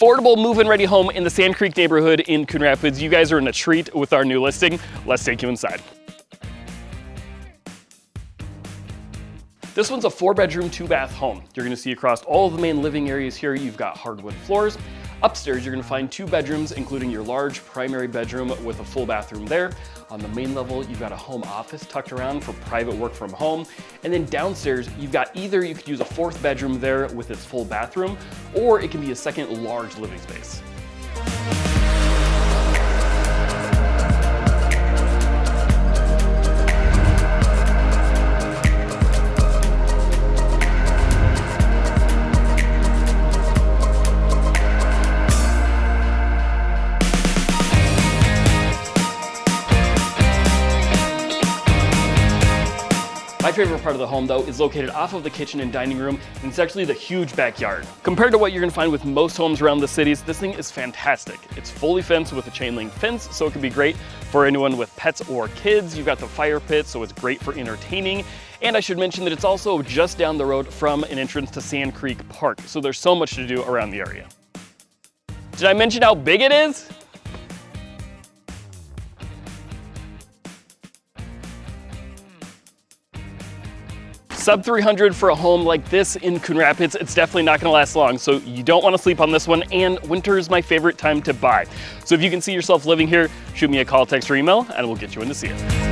affordable move-in ready home in the Sand Creek neighborhood in Coon Rapids. You guys are in a treat with our new listing. Let's take you inside. This one's a 4-bedroom, 2-bath home. You're gonna see across all of the main living areas here, you've got hardwood floors. Upstairs, you're gonna find 2 bedrooms, including your large primary bedroom with a full bathroom there. On the main level, you've got a home office tucked around for private work from home. And then downstairs, you've got you could use a 4th bedroom there with its full bathroom, or it can be a second large living space. My favorite part of the home, though, is located off of the kitchen and dining room, and it's actually the huge backyard. Compared to what you're gonna find with most homes around the cities, this thing is fantastic. It's fully fenced with a chain link fence, so it can be great for anyone with pets or kids. You've got the fire pit, so it's great for entertaining. And I should mention that it's also just down the road from an entrance to Sand Creek Park, so there's so much to do around the area. Did I mention how big it is? Sub 300 for a home like this in Coon Rapids, it's definitely not gonna last long, so you don't wanna sleep on this one, and winter is my favorite time to buy. So if you can see yourself living here, shoot me a call, text, or email, and we'll get you in to see it.